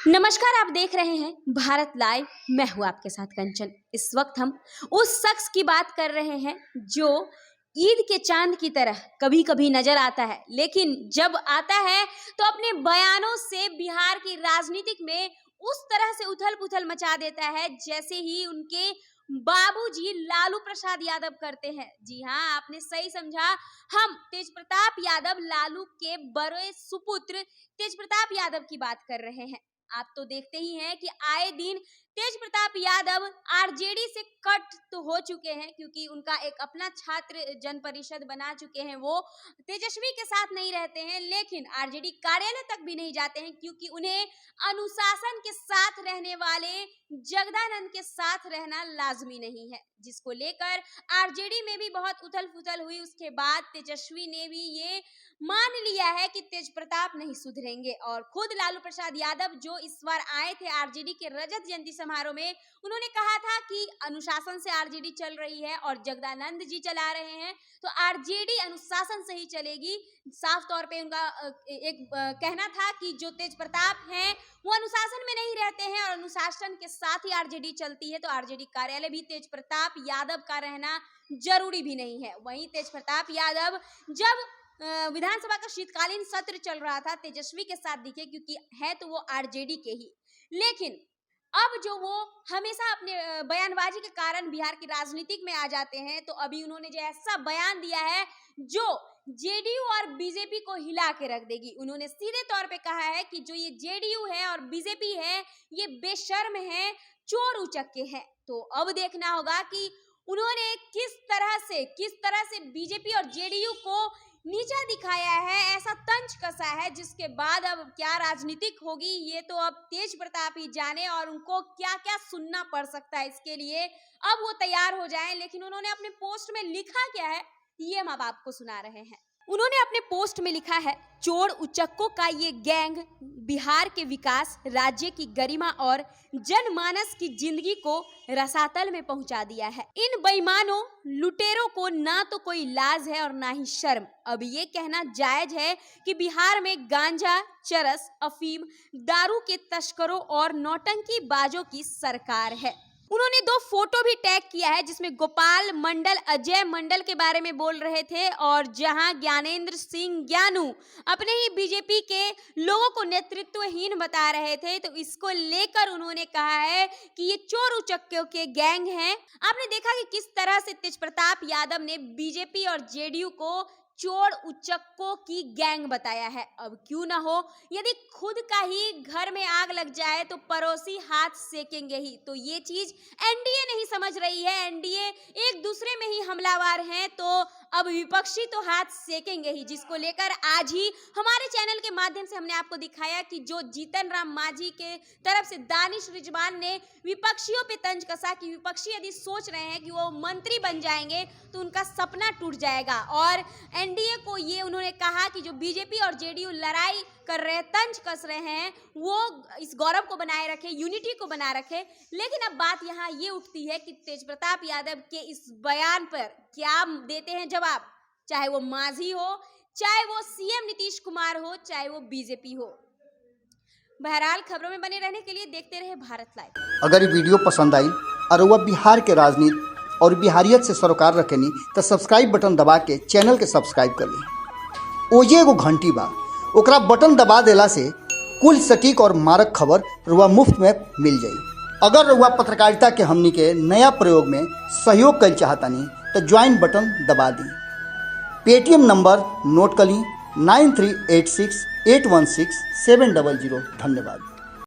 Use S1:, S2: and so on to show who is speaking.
S1: नमस्कार, आप देख रहे हैं भारत लाइव। मैं हूं आपके साथ कंचन। इस वक्त हम उस शख्स की बात कर रहे हैं जो ईद के चांद की तरह कभी कभी नजर आता है, लेकिन जब आता है तो अपने बयानों से बिहार की राजनीतिक में उस तरह से उथल पुथल मचा देता है जैसे ही उनके बाबूजी लालू प्रसाद यादव करते हैं। जी हाँ, आपने सही समझा। हम तेज प्रताप यादव, लालू के बड़े सुपुत्र तेज प्रताप यादव की बात कर रहे हैं। आप तो देखते ही हैं कि आए दिन तेज प्रताप यादव आरजेडी से कट तो हो चुके हैं, क्योंकि उनका एक अपना छात्र जन परिषद बना चुके हैं। वो तेजस्वी के साथ नहीं रहते हैं, लेकिन आरजेडी कार्यालय तक भी नहीं जाते हैं, क्योंकि उन्हें अनुशासन के साथ रहने वाले जगदानंद के साथ रहना लाजमी नहीं है, जिसको लेकर आरजेडी में भी बहुत उथल पुथल हुई। उसके बाद तेजस्वी ने भी ये मान लिया है कि तेज प्रताप नहीं सुधरेंगे, और खुद लालू प्रसाद यादव जो इस बार आए थे आरजेडी के रजत जयंती समारोह में, उन्होंने कहा था कि अनुशासन से आरजेडी चल रही है और जगदानंद जी चला रहे हैं, तो आरजेडी अनुशासन से ही चलेगी। साफ तौर पे उनका एक कहना था कि जो तेज प्रताप हैं वो अनुशासन में नहीं रहते हैं और अनुशासन के साथ ही आरजेडी चलती है, तो आरजेडी कार्यालय भी तेज प्रताप यादव का रहना जरूरी भी नहीं है। वहीं तेज प्रताप यादव जब विधानसभा का शीतकालीन सत्र चल रहा था, तेजस्वी के साथ दिखे, क्योंकि है तो वो आरजेडी के ही, लेकिन अब जो वो हमेशा अपने बयानबाजी के कारण बिहार की राजनीतिक में आ जाते हैं, तो अभी उन्होंने जो ऐसा बयान दिया है जो जेडीयू और बीजेपी को हिला के रख देगी। उन्होंने सीधे तौर पे कहा है कि जो ये जेडीयू है और बीजेपी है, ये बेशर्म है, चोर उचक्के हैं। तो अब देखना होगा कि उन्होंने किस तरह से बीजेपी और जेडीयू को नीचा दिखाया है, ऐसा तंज कसा है, जिसके बाद अब क्या राजनीतिक होगी ये तो अब तेज प्रताप ही जाने, और उनको क्या क्या सुनना पड़ सकता है इसके लिए अब वो तैयार हो जाएं। लेकिन उन्होंने अपने पोस्ट में लिखा क्या है ये हम अब आपको सुना रहे हैं। उन्होंने अपने पोस्ट में लिखा है, चोर उचक्कों का ये गैंग बिहार के विकास, राज्य की गरिमा और जनमानस की जिंदगी को रसातल में पहुंचा दिया है। इन बेईमानों लुटेरों को ना तो कोई लाज है और ना ही शर्म। अब ये कहना जायज है कि बिहार में गांजा, चरस, अफीम, दारू के तस्करों और नौटंकी बाजों की सरकार है। उन्होंने 2 फोटो भी टैग किया है, जिसमें गोपाल मंडल, अजय मंडल के बारे में बोल रहे थे, और जहां ज्ञानेंद्र सिंह ज्ञानू अपने ही बीजेपी के लोगों को नेतृत्वहीन बता रहे थे। तो इसको लेकर उन्होंने कहा है कि ये चोर उचक्कों के गैंग हैं। आपने देखा कि किस तरह से तेज प्रताप यादव ने बीजेपी और जेडीयू को चोर उचक्कों की गैंग बताया है। अब क्यों ना हो, यदि खुद का ही घर में आग लग जाए तो पड़ोसी हाथ सेकेंगे ही। तो ये चीज एनडीए नहीं समझ रही है। एनडीए एक दूसरे में ही हमलावर हैं, तो अब विपक्षी तो हाथ सेकेंगे ही, जिसको लेकर आज ही हमारे चैनल के माध्यम से हमने आपको दिखाया कि जो जीतन राम मांझी के तरफ से दानिश रिजवान ने विपक्षियों पे तंज कसा कि विपक्षी यदि सोच रहे हैं कि वो मंत्री बन जाएंगे तो उनका सपना टूट जाएगा। और एनडीए को ये उन्होंने कहा कि जो बीजेपी और जेडीयू लड़ाई कर रहे हैं, तंज कस रहे हैं, वो इस गौरव को बनाए रखे, यूनिटी को बनाए रखे। लेकिन अब बात यहाँ ये उठती है कि तेज प्रताप यादव के इस बयान पर क्या देते हैं जवाब, चाहे वो मांझी हो, चाहे वो सीएम नीतीश कुमार हो, चाहे वो बीजेपी हो। बहरहाल खबरों में बने रहने के लिए देखते रहे भारत लाइव।
S2: अगर ये वीडियो पसंद आई और वह बिहार के राजनीति और बिहारियत से सरोकार रखेनी तो सब्सक्राइब बटन दबा के चैनल के सब्सक्राइब कर ली। ओजे एगो घंटी बा, ओकरा बटन दबा देला से कुल सटीक और मारक खबर रुआ मुफ्त में मिल जाई। अगर रुआ पत्रकारिता के हमनी के नया प्रयोग में सहयोग कर चाहतानी तो ज्वाइन बटन दबा दी। पेटीएम नंबर नोट कर ली 9386816700। धन्यवाद।